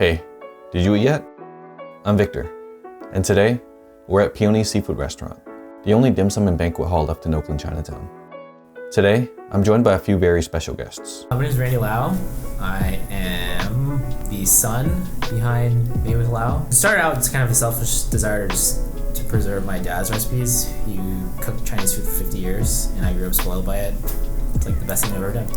Hey, did you eat yet? I'm Victor, and today we're at Peony Seafood Restaurant, the only dim sum and banquet hall left in Oakland Chinatown. Today, I'm joined by a few very special guests. My name is Randy Lau. I am the son behind Made with Lau. It started out as kind of a selfish desire to preserve my dad's recipes. He cooked Chinese food for 50 years, and I grew up spoiled by it. It's like the best thing I've ever done.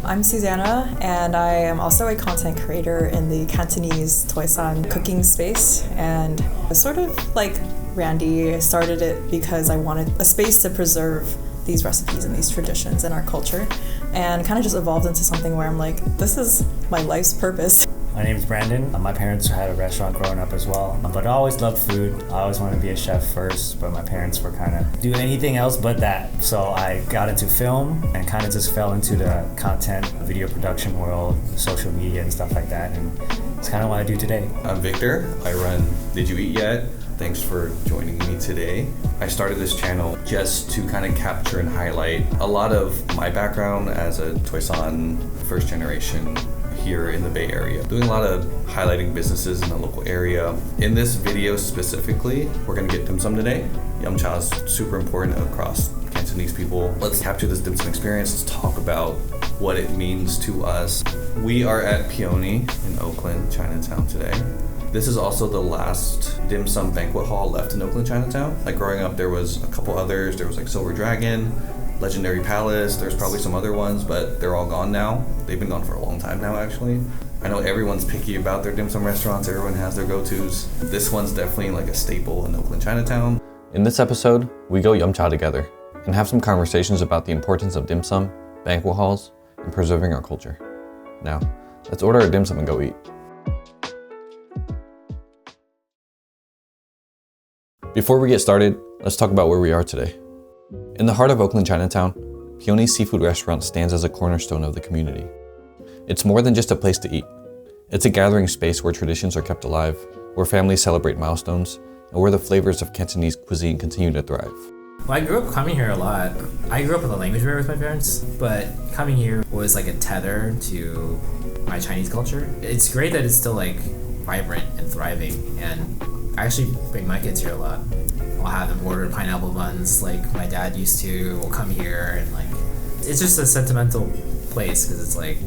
I'm Susanna, and I am also a content creator in the Cantonese Toisan cooking space. And sort of like Randy, I started it because I wanted a space to preserve these recipes and these traditions in our culture, and kind of just evolved into something where I'm like, this is my life's purpose. My name's Brandon. My parents had a restaurant growing up as well, but I always loved food. I always wanted to be a chef first, but my parents were kind of doing anything else but that. So I got into film and kind of just fell into the content, video production world, social media and stuff like that, and it's kind of what I do today. I'm Victor. I run Did You Eat Yet? Thanks for joining me today. I started this channel just to kind of capture and highlight a lot of my background as a Toisan first generation here in the Bay Area. Doing a lot of highlighting businesses in the local area. In this video specifically, we're gonna get dim sum today. Yum cha is super important across Cantonese people. Let's capture this dim sum experience. Let's talk about what it means to us. We are at Peony in Oakland Chinatown today. This is also the last dim sum banquet hall left in Oakland Chinatown. Like growing up, there was a couple others. There was like Silver Dragon, Legendary Palace. There's probably some other ones, but they're all gone now. They've been gone for a long time now, actually. I know everyone's picky about their dim sum restaurants. Everyone has their go-tos. This one's definitely like a staple in Oakland Chinatown. In this episode, we go yum cha together and have some conversations about the importance of dim sum, banquet halls, and preserving our culture. Now, let's order a dim sum and go eat. Before we get started, let's talk about where we are today. In the heart of Oakland Chinatown, Peony Seafood Restaurant stands as a cornerstone of the community. It's more than just a place to eat. It's a gathering space where traditions are kept alive, where families celebrate milestones, and where the flavors of Cantonese cuisine continue to thrive. Well, I grew up coming here a lot. I grew up in the language barrier with my parents, but coming here was like a tether to my Chinese culture. It's great that it's still like vibrant and thriving, and I actually bring my kids here a lot. I'll have them order pineapple buns like my dad used to. We'll come here and like, it's just a sentimental place because it's like,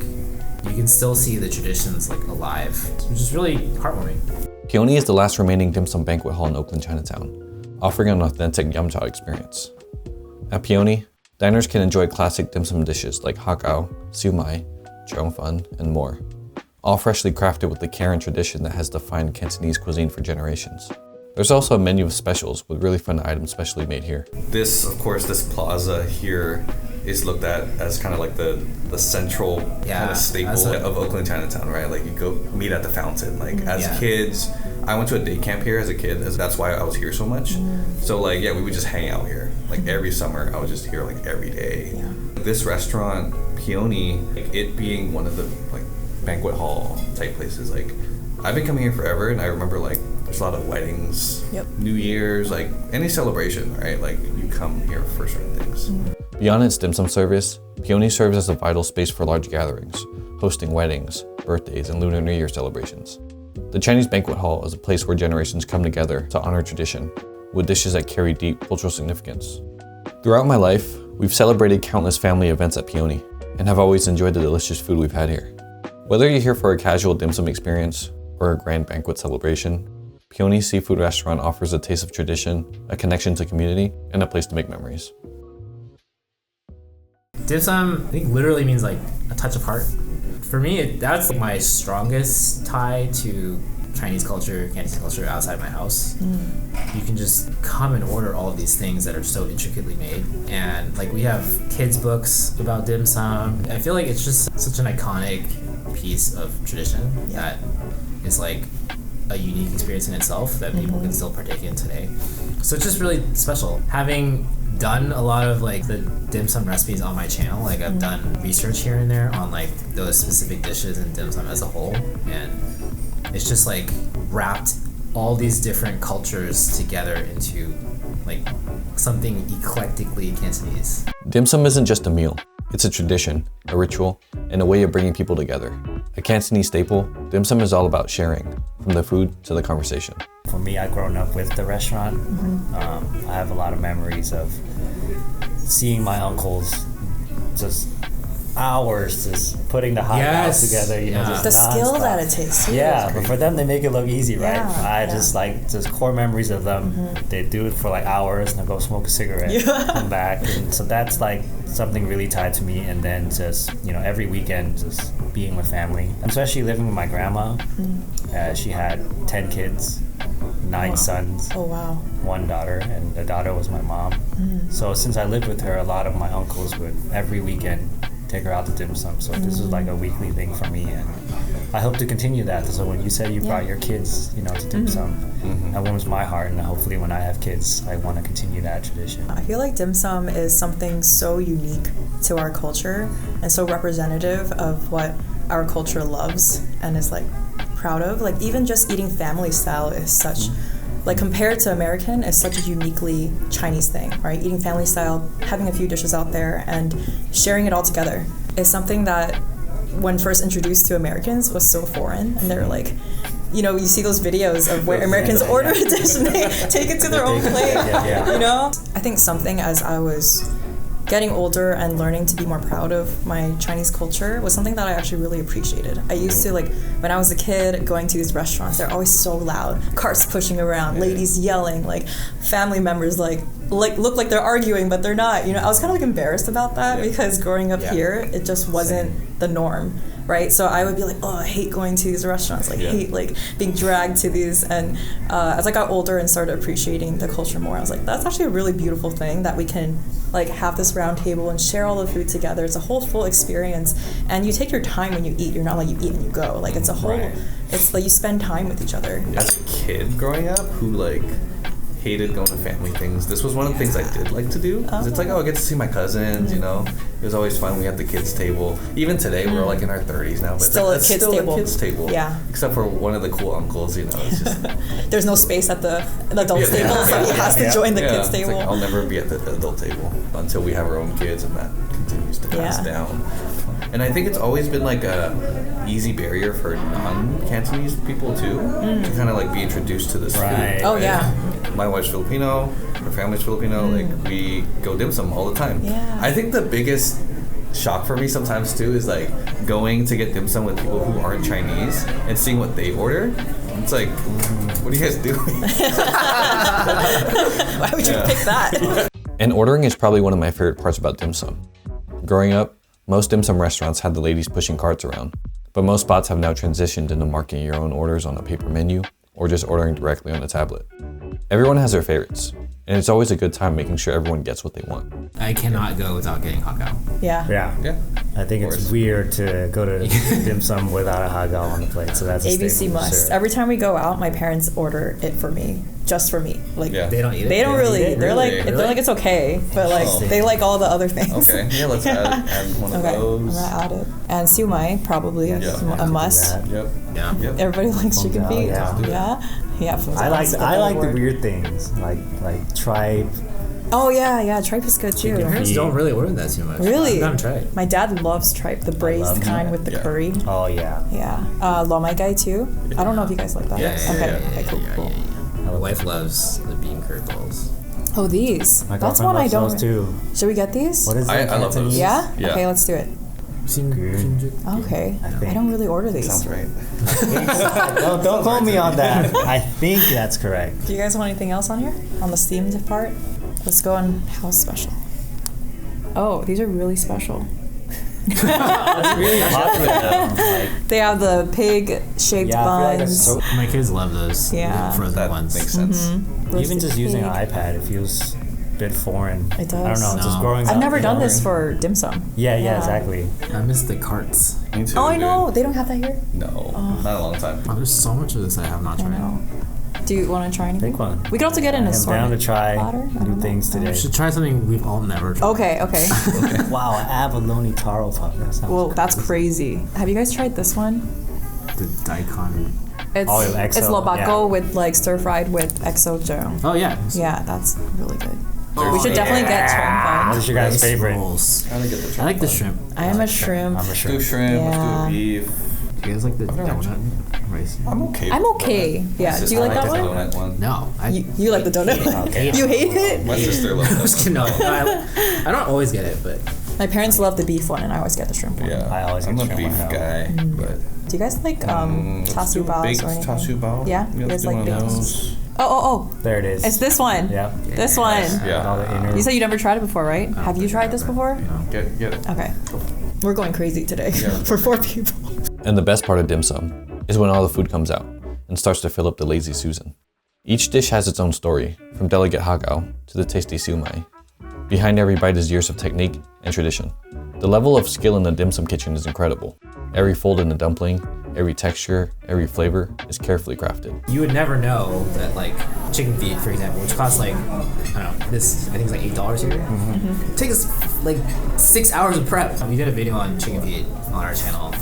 you can still see the traditions like alive, which is really heartwarming. Peony is the last remaining dim sum banquet hall in Oakland Chinatown, offering an authentic yum cha experience. At Peony, diners can enjoy classic dim sum dishes like hakao, siu mai, zhong fun, and more, all freshly crafted with the care and tradition that has defined Cantonese cuisine for generations. There's also a menu of specials with really fun items specially made here. This, of course, this plaza here is looked at as kind of like the central kind of staple of Oakland Chinatown, right? Like you go meet at the fountain. Like as kids, I went to a day camp here as a kid. That's why I was here so much. So like, yeah, we would just hang out here. Like every summer, I was just here like every day. This restaurant, Peony, like it being one of the like banquet hall type places, like I've been coming here forever, and I remember like there's a lot of weddings, New Year's, like any celebration, right? Like you come here for certain things. Beyond its dim sum service, Peony serves as a vital space for large gatherings, hosting weddings, birthdays, and Lunar New Year celebrations. The Chinese banquet hall is a place where generations come together to honor tradition, with dishes that carry deep cultural significance. Throughout my life, we've celebrated countless family events at Peony, and have always enjoyed the delicious food we've had here. Whether you're here for a casual dim sum experience or a grand banquet celebration, Peony Seafood Restaurant offers a taste of tradition, a connection to community, and a place to make memories. Dim sum, I think literally means like a touch of heart. For me, that's like my strongest tie to Chinese culture, Cantonese culture outside my house. You can just come and order all of these things that are so intricately made. And like we have kids' books about dim sum. I feel like it's just such an iconic piece of tradition that is like a unique experience in itself that people can still partake in today. So it's just really special. Having done a lot of like the dim sum recipes on my channel, like I've done research here and there on like those specific dishes and dim sum as a whole, and it's just like wrapped all these different cultures together into like something eclectically Cantonese. Dim sum isn't just a meal. It's a tradition, a ritual, and a way of bringing people together. A Cantonese staple, dim sum is all about sharing, from the food to the conversation. For me, I've grown up with the restaurant. I have a lot of memories of seeing my uncles just hours just putting the hot dogs together, just the skill nonstop. that it takes. Yeah, but for them, they make it look easy, right? I just core memories of them. They do it for like hours and then go smoke a cigarette, come back. And so that's like something really tied to me. And then just, every weekend, just being with family, especially living with my grandma. She had 10 kids, 9 sons. Oh, wow. 1 daughter, and the daughter was my mom. So since I lived with her, a lot of my uncles would every weekend take her out to dim sum. So this was like a weekly thing for me, and I hope to continue that. So when you said you brought your kids, to dim sum, that warms my heart, and hopefully when I have kids, I want to continue that tradition. I feel like dim sum is something so unique to our culture and so representative of what our culture loves and is like proud of. Like even just eating family style is such like compared to American is such a uniquely Chinese thing, right? Eating family style, having a few dishes out there and sharing it all together is something that when first introduced to Americans was so foreign, and they're like, you see those videos of where Americans order a dish and they take it to their own plate, I think something as I was getting older and learning to be more proud of my Chinese culture was something that I actually really appreciated. I used to, when I was a kid, going to these restaurants, they're always so loud, carts pushing around, ladies yelling, family members look like they're arguing, but they're not. I was kind of embarrassed about that because growing up here, it just wasn't the norm, right? So I would be like, oh, I hate going to these restaurants, hate being dragged to these. And as I got older and started appreciating the culture more, I was like, that's actually a really beautiful thing that we can have this round table and share all the food together. It's a whole full experience, and you take your time when you eat. You're not like you eat and you go. It's a whole. It's like you spend time with each other. As a kid growing up, who hated going to family things. This was one of the things I did like to do. 'Cause it's I get to see my cousins, It was always fun. We had the kids table. Even today, we're in our 30s now, but Still a kids table. A kids table. Yeah. Except for one of the cool uncles, it's just... There's no space at the adult table, so he has to join the kids table. I'll never be at the adult table until we have our own kids, and that continues to pass down. And I think it's always been a easy barrier for non-Cantonese people too, to kind of be introduced to this food. Oh, yeah. My wife's Filipino, her family's Filipino, we go dim sum all the time. Yeah. I think the biggest shock for me sometimes too is going to get dim sum with people who aren't Chinese and seeing what they order. It's what are you guys doing? Why would you pick that? And ordering is probably one of my favorite parts about dim sum. Growing up, most dim sum restaurants had the ladies pushing carts around, but most spots have now transitioned into marking your own orders on a paper menu or just ordering directly on a tablet. Everyone has their favorites, and it's always a good time making sure everyone gets what they want. I cannot go without getting hakao. Yeah. I think it's weird to go to dim sum without a hagao on the plate, so that's a ABC staple, must. sure. Every time we go out, my parents order it for me, just for me. They don't eat it. They don't really. eat it? They're Really? they're like it's okay, but they like all the other things. Okay, yeah, let's add one of Okay, I'm those. gonna add it. And siumai probably a must. Yep. Yeah. Yep. Everybody likes chicken feet. yeah. Yeah. I like the weird things like tripe. Oh yeah, tripe is good too. Your parents don't really order that too much. Really? I haven't tried. My dad loves tripe, the braised kind with the curry. Oh yeah. Yeah. Lo mai gai too. I don't know if you guys like that. Okay, cool. My wife loves the bean curd balls. Oh, these. My That's girlfriend one I loves don't. those too. Should we get these? What is that? I love those. Yeah? Yeah. Okay, let's do it. Okay. I don't really order these. Sounds right. Don't quote me on that. I think that's correct. Do you guys want anything else on here? On the steamed part? Let's go on house special. Oh, these are really special. That's really popular. They have the pig-shaped buns. My kids love those. Yeah. Frozen That ones. makes sense. Even just using an pig. iPad, it feels a bit foreign. It does. I don't know. Just No. growing up. I've never done this learning. for dim sum. Yeah, Yeah. exactly. I miss the carts. Me too, Oh, I dude. know. They don't have that here. No, not a long time. Oh, there's so much of this I have not I tried. know. Do you want to try anything? Pick one. We could also get an I'm assortment. down to try platter? I new don't know. things We today. should try something we've all never tried. Okay. Wow, abalone taro puff. That sounds Well, that's crazy. Have you guys tried this one? The daikon. It's Oh, with it's XO, lobako yeah. with stir fried with XOJO. Oh yeah. Yeah, that's really good. Oh, We should definitely get shrimp What one. is your guys' favorite? Rolls. Gotta get the I like the shrimp. I am a shrimp. I'm a Let's do shrimp. shrimp, Yeah. let's do beef. Do you guys like the donut rice? I'm okay. I'm okay. Yeah. Do you like that the one? donut one. No, You like the donut? Okay. You hate it? My sister loves I that was one. kidding. No, I don't always get it, but My parents love the beef one, and I always get the shrimp one. Yeah, I always I'm get a shrimp beef one. guy, but Do you guys like let's do tasu baos baked or anything? tasu bao. Yeah? You let's guys do like one of baked? those. Oh. There it is. It's this one. Yeah. This one. Yeah. All the inner. You said you never tried it before, right? Have you tried this before? Get it. Okay. We're going crazy today for 4 people. And the best part of dim sum is when all the food comes out and starts to fill up the lazy Susan. Each dish has its own story, from delicate hagao to the tasty siumai. Behind every bite is years of technique and tradition. The level of skill in the dim sum kitchen is incredible. Every fold in the dumpling, every texture, every flavor is carefully crafted. you would never know that like chicken feet, for example, which costs like I don't know, this I think it's like $8 here. It takes like 6 hours of prep. We did a video on chicken feet on our channel,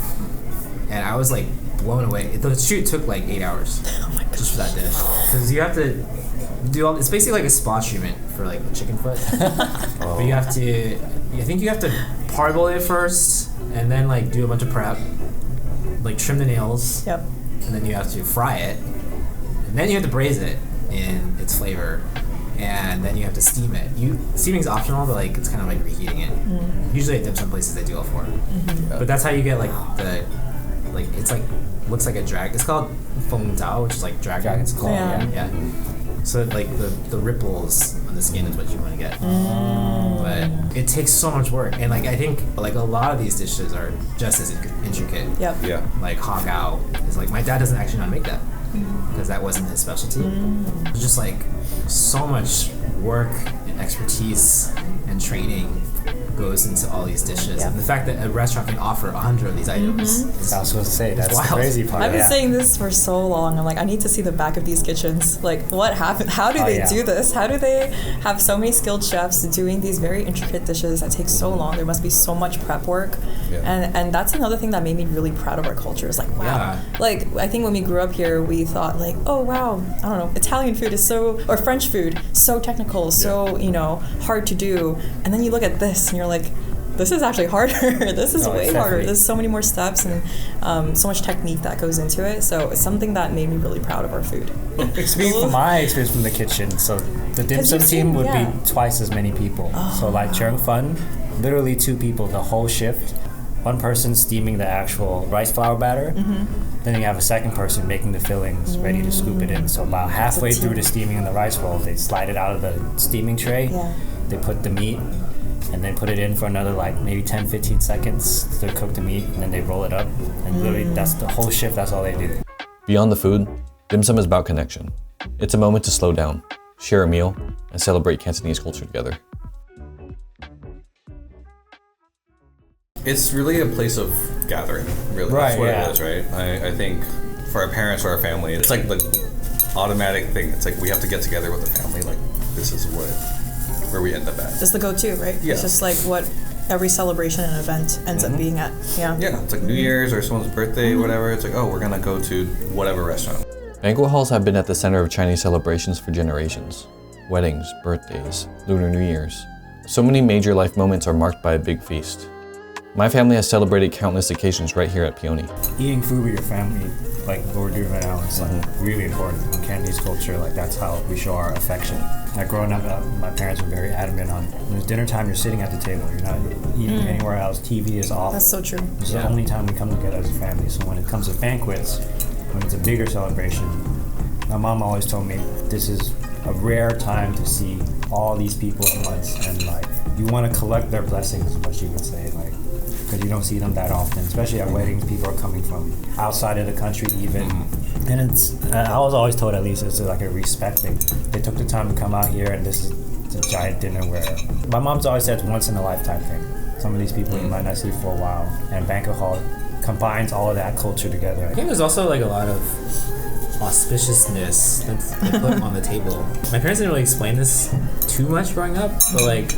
and I was like blown away. The shoot took like 8 hours just for that dish, because you have to do all. It's basically like a spa treatment for like the chicken foot, but you have to. I think you have to parboil it first, and then like do a bunch of prep, like trim the nails. Yep. And then you have to fry it, and then you have to braise it in its flavor, and then you have to steam it. Steaming's optional, but like it's kind of like reheating it. Usually at dim sum places they do it for it, but that's how you get like the it's like looks like a drag. It's called feng zhao, which is like dragon's claw. Yeah. So like the ripples on the skin is what you want to get. But it takes so much work, and like I think like a lot of these dishes are just as intricate. Yep. Yeah. Like hagao is like my dad doesn't actually know how to make that because that wasn't his specialty. It's just like so much work and expertise and training goes into all these dishes, Yeah. and the fact that a restaurant can offer 100 of these items is I was supposed to say that's the wild. crazy part. I've been yeah. saying this for so long. I'm like, I need to see the back of these kitchens. Like, what happened? How do Oh, they yeah. do this? How do they have so many skilled chefs doing these very intricate dishes that take so long? There must be so much prep work. Yeah. And that's another thing that made me really proud of our culture. Is like, wow. Yeah. Like, I think when we grew up here, we thought like, oh wow, I don't know, Italian food is or French food, so technical, so, hard to do. And then you look at this and you're like, this is actually harder. This is No, way it's harder. definitely- There's so many more steps and so much technique that goes into it. So it's something that made me really proud of our food. Speaking from my experience from the kitchen, so the dim 'Cause sum you've team seen- would yeah. be twice as many people. So like Chung Fun, literally 2 people the whole shift. One person steaming the actual rice flour batter. Then you have a second person making the fillings, ready to scoop it in. So about halfway through the steaming in the rice roll, they slide it out of the steaming tray. Yeah. They put the meat and then put it in for another like maybe 10-15 seconds to cook the meat, and then they roll it up. And literally that's the whole shift, that's all they do. Beyond the food, dim sum is about connection. It's a moment to slow down, share a meal, and celebrate Cantonese culture together. It's really a place of gathering, really. Right, That's what yeah. it is, right? I think for our parents or our family, it's like the automatic thing. It's like we have to get together with the family. Like, this is where we end up at. Just the go-to, right? Yeah. It's just like what every celebration and event ends up being at. Yeah. Yeah, it's like New Year's or someone's birthday, whatever. It's like, oh, we're gonna go to whatever restaurant. Banquet halls have been at the center of Chinese celebrations for generations. Weddings, birthdays, Lunar New Year's. So many major life moments are marked by a big feast. My family has celebrated countless occasions right here at Peony. Eating food with your family, like what we're doing right now, is like really important in Cantonese culture. Like that's how we show our affection. Like growing up, my parents were very adamant on when it's dinner time, you're sitting at the table. You're not eating anywhere else. TV is off. That's so true. This is the only time we come together as a family. So when it comes to banquets, when it's a bigger celebration, my mom always told me this is a rare time to see all these people at once, and like you want to collect their blessings, is what she would say, like because you don't see them that often, especially at weddings. People are coming from outside of the country even, and it's I was always told at least it's like a respect thing. They took the time to come out here, and this is a giant dinner where my mom's always said it's once in a lifetime thing. Some of these people you might not see for a while, and Banquet Hall combines all of that culture together. I think there's also like a lot of auspiciousness that's they put on the table. My parents didn't really explain this too much growing up, but like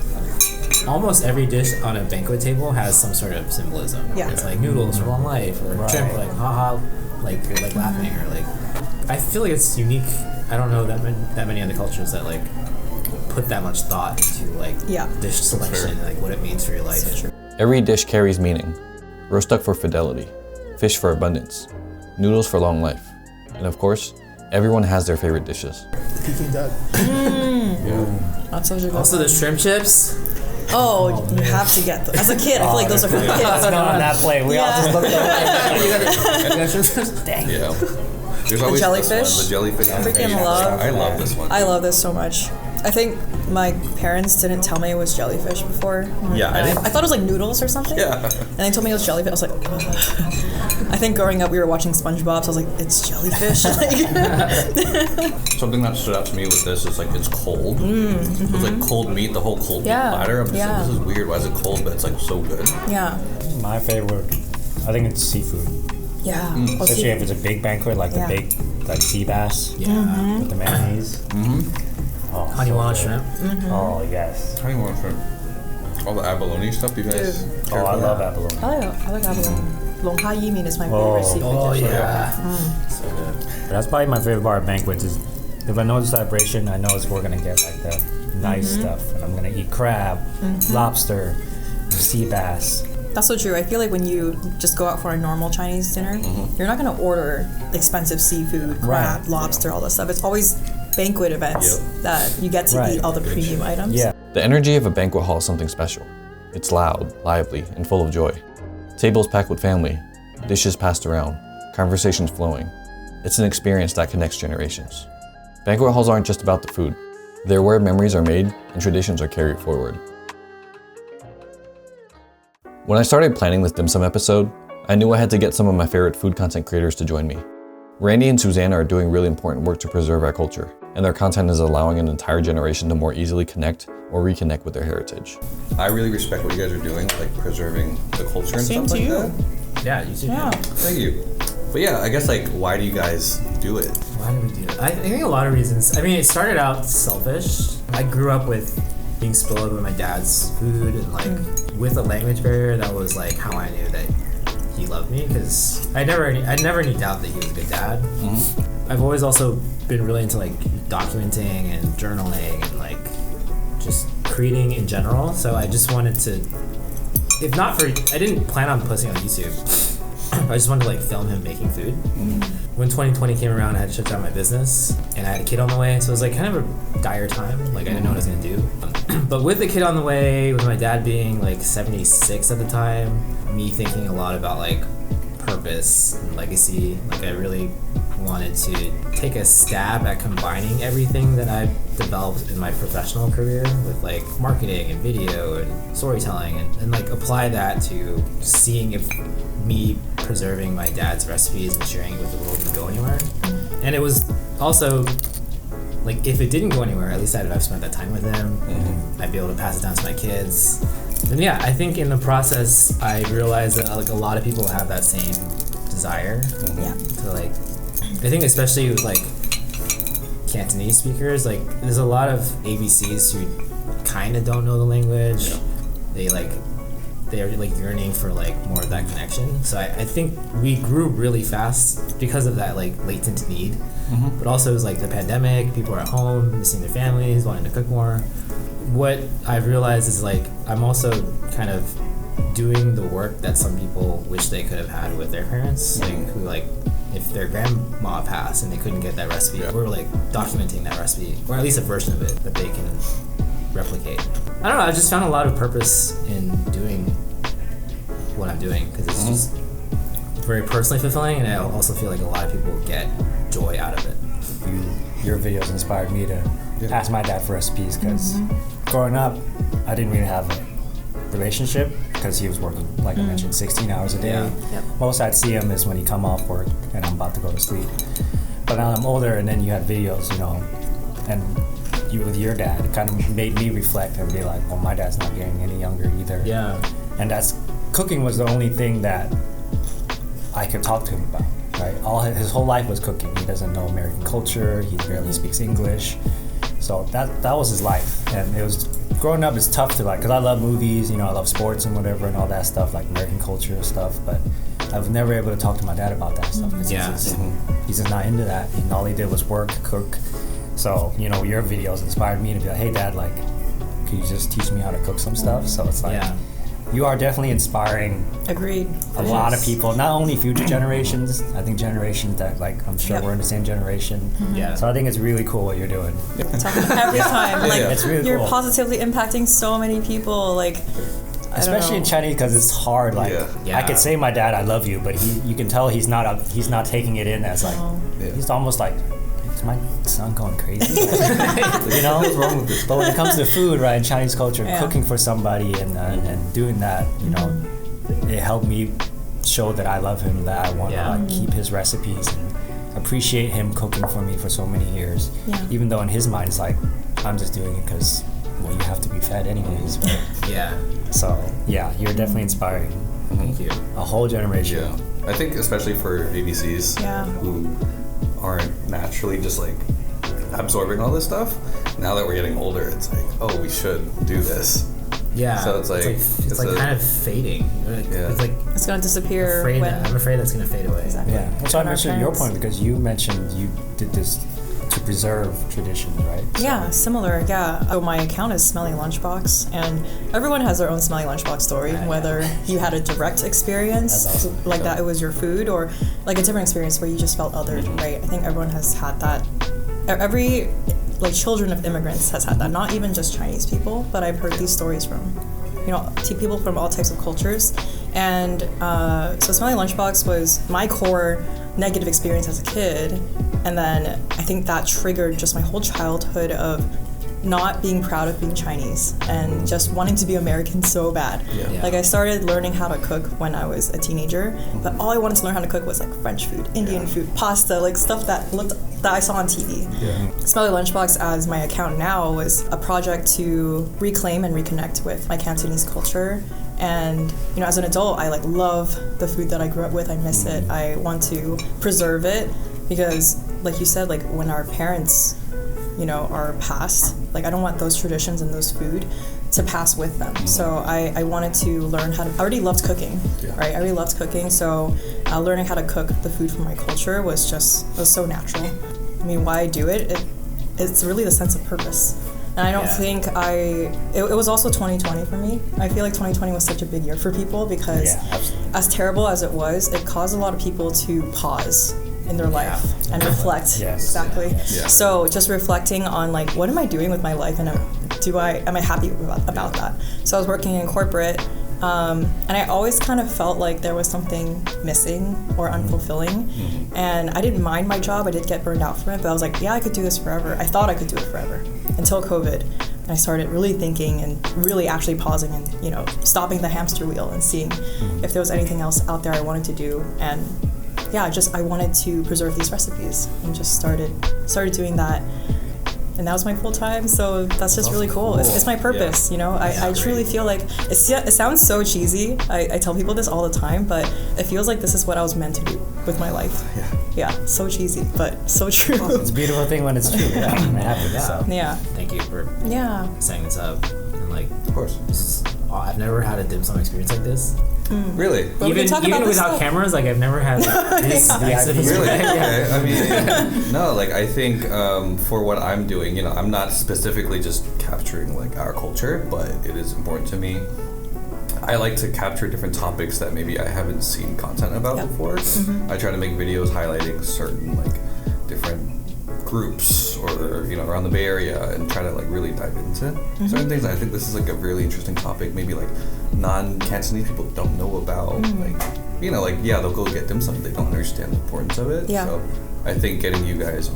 almost every dish on a banquet table has some sort of symbolism. Yeah. It's like noodles for long life, or Right. shrimp, like haha, like you're like laughing, or like I feel like it's unique. I don't know that many other cultures that like put that much thought into like Yeah. dish selection and like what it means for your life. So true. Every dish carries meaning. Roast duck for fidelity. fish for abundance, noodles for long life, and of course, everyone has their favorite dishes. Peking duck. That's such a good Also, one. the shrimp chips. Oh, you have to get them. As a kid, I feel like those are for kids. It's not on that plate. We all just looked at Yeah. There's always jellyfish? this one, the jellyfish. Freaking love. I love this one. I love this so much. I think my parents didn't tell me it was jellyfish before. Yeah, I didn't. I thought it was like noodles or something. Yeah. And they told me it was jellyfish. I was like, ugh. I think growing up we were watching SpongeBob, so I was like, it's jellyfish. Something that stood out to me with this is like it's cold. So it's like cold meat, the whole cold meat Yeah, platter. I'm just yeah. like, this is weird. Why is it cold? But it's like so good. Yeah. my favorite. I think it's seafood, Yeah. Oh, especially see- if it's a big banquet, like Yeah. the big like sea bass Yeah. with the mayonnaise. Oh, Honey so walnut good. shrimp. Oh yes. How do you want for all the abalone stuff? You guys? Dude. care Oh, I for? love abalone. I like abalone. Long Ha Yi Min is my Oh. favorite seafood Oh dish. yeah. So good. But that's probably my favorite part of banquets is if I know the celebration, I know we're gonna get like the nice stuff, and I'm gonna eat crab, lobster, sea bass. That's so true. I feel like when you just go out for a normal Chinese dinner, you're not going to order expensive seafood, crab, Right. lobster, all that stuff. It's always banquet events that you get to Right. eat all the premium items. Yeah. The energy of a banquet hall is something special. It's loud, lively, and full of joy. Tables packed with family, dishes passed around, conversations flowing. It's an experience that connects generations. Banquet halls aren't just about the food. They're where memories are made and traditions are carried forward. When I started planning this dim sum episode, I knew I had to get some of my favorite food content creators to join me. Randy and Susanna are doing really important work to preserve our culture, and their content is allowing an entire generation to more easily connect or reconnect with their heritage. I really respect what you guys are doing, like preserving the culture and Same stuff to like you. that. Yeah, you too. Yeah. Thank you. But yeah, I guess like, why do you guys do it? Why do we do that? I think a lot of reasons. I mean, it started out selfish. I grew up with being spoiled with my dad's food, and like with a language barrier, that was like how I knew that he loved me, because I never any doubt that he was a good dad. I've always also been really into like documenting and journaling and like just creating in general. So I just wanted to, if not for, I didn't plan on posting on YouTube. I just wanted to like film him making food. When 2020 came around, I had to shut down my business, and I had a kid on the way, so it was like kind of a dire time. Like I didn't know what I was gonna do. But with the kid on the way, with my dad being like 76 at the time, me thinking a lot about like purpose and legacy, like I really wanted to take a stab at combining everything that I've developed in my professional career with like marketing and video and storytelling, and like apply that to seeing if me preserving my dad's recipes and sharing it with the world would go anywhere. And it was also like, if it didn't go anywhere, at least I've spent that time with him. I'd be able to pass it down to my kids. And yeah, I think in the process, I realized that like a lot of people have that same desire to like, I think especially with like Cantonese speakers, like there's a lot of ABCs who kind of don't know the language. They're like yearning for like more of that connection. So I think we grew really fast because of that like latent need. But also it was like the pandemic, people are at home, missing their families, wanting to cook more. What I've realized is like I'm also kind of doing the work that some people wish they could have had with their parents, like who like if their grandma passed and they couldn't get that recipe, we're like documenting that recipe, or at least a version of it that they can replicate. I don't know, I just found a lot of purpose in doing what I'm doing, because it's just very personally fulfilling, and I also feel like a lot of people get joy out of it. Your videos inspired me to ask my dad for recipes, because growing up, I didn't really have a relationship because he was working, like I mentioned, 16 hours a day. Yeah. Yep. Most I'd see him is when he come off work and I'm about to go to sleep. But now I'm older, and then you had videos, you know, and you with your dad, it kind of made me reflect and be like, well, my dad's not getting any younger either. Yeah. And cooking was the only thing that I could talk to him about, right? His whole life was cooking. He doesn't know American culture. He barely speaks English. So that was his life. And it was, growing up is tough to like, because I love movies, you know, I love sports and whatever and all that stuff, like American culture and stuff, but I was never able to talk to my dad about that stuff. 'Cause he's just not into that. And all he did was work, cook. So, you know, your videos inspired me to be like, hey dad, like, could you just teach me how to cook some stuff? So it's like, you are definitely inspiring Agreed. a lot of people, not only future generations, I think generations that like I'm sure we're in the same generation. Yeah. So I think it's really cool what you're doing. Talking every time, like It's really you're cool. positively impacting so many people. Like, I don't Especially in know. Chinese because it's hard. Like Yeah. I could say my dad, I love you, but you can tell he's not taking it in as like he's almost like, is my son going crazy? You know, What's wrong with this? But when it comes to food, right, in Chinese culture, Yeah. cooking for somebody and doing that, you know, it helped me show that I love him, that I want to like keep his recipes and appreciate him cooking for me for so many years. Yeah. Even though in his mind it's like, I'm just doing it because, well, you have to be fed anyways. But, Yeah. so, yeah, you're definitely inspiring Thank you. a whole generation. Yeah, I think especially for ABCs Yeah. who aren't naturally just like absorbing all this stuff. Now that we're getting older, it's like, oh, we should do this. Yeah. So it's like- it's it's like a- kind of fading. Yeah. It's like It's gonna disappear afraid when. I'm afraid that's gonna fade away. Exactly. Yeah, that's why I When our mentioned your parents- point because you mentioned you did this to preserve traditions, right? So- Yeah, similar. Yeah. So my account is Smelly Lunchbox, and everyone has their own Smelly Lunchbox story. Whether you had a direct experience That's awesome. like that, it was your food, or like a different experience where you just felt othered. Right. I think everyone has had that. Every like children of immigrants has had that. Not even just Chinese people, but I've heard these stories from, people from all types of cultures. And so Smelly Lunchbox was my core negative experience as a kid. And then I think that triggered just my whole childhood of not being proud of being Chinese and just wanting to be American so bad. Yeah. Like I started learning how to cook when I was a teenager, but all I wanted to learn how to cook was like French food, Indian food, pasta, like stuff that I saw on TV. Smelly Lunchbox as my account now was a project to reclaim and reconnect with my Cantonese culture. And as an adult, I like love the food that I grew up with. I miss it. I want to preserve it because, like you said, like when our parents are passed, like I don't want those traditions and those food to pass with them. So I wanted to learn how to, I already loved cooking, right? I already loved cooking. So learning how to cook the food from my culture was so natural. I mean, why I do it, it's really the sense of purpose. And I don't think it was also 2020 for me. I feel like 2020 was such a big year for people because as terrible as it was, it caused a lot of people to pause in their life and reflect. Exactly. Yeah. So just reflecting on like, what am I doing with my life, and am I happy about that? So I was working in corporate, and I always kind of felt like there was something missing or unfulfilling, and I didn't mind my job. I did get burned out from it, but I was like, yeah, I could do this forever. I thought I could do it forever until COVID. And I started really thinking and really actually pausing and stopping the hamster wheel and seeing if there was anything else out there I wanted to do. And I wanted to preserve these recipes and just started doing that. And that was my full time, so that's just really cool. It's my purpose, I truly feel like, it sounds so cheesy. I tell people this all the time, but it feels like this is what I was meant to do with my life. Yeah, so cheesy, but so true. It's a beautiful thing when it's true. Yeah, and it happens. So. Yeah. Thank you for setting this up. And like, Of course. I've never had a dim sum experience like this. Really? But we can talk even about this without stuff. cameras, like I've never had this nice of Really? experience. Okay. I mean, no, like I think for what I'm doing, I'm not specifically just capturing like our culture, but it is important to me. I like to capture different topics that maybe I haven't seen content about before. I try to make videos highlighting certain like different groups or around the Bay Area and try to like really dive into certain things. I think this is like a really interesting topic. Maybe like non-Cantonese people don't know about they'll go get dim sum, they don't understand the importance of it. Yeah. So I think getting you guys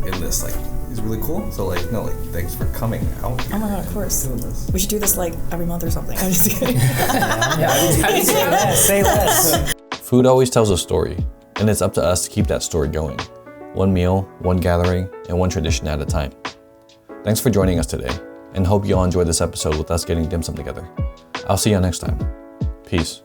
in this like is really cool. So thanks for coming out here. Oh my god, of course. Doing this. We should do this like every month or something. I'm just kidding. Say less. Food always tells a story, and it's up to us to keep that story going. One meal, one gathering, and one tradition at a time. Thanks for joining us today, and hope you all enjoyed this episode with us getting dim sum together. I'll see you next time. Peace.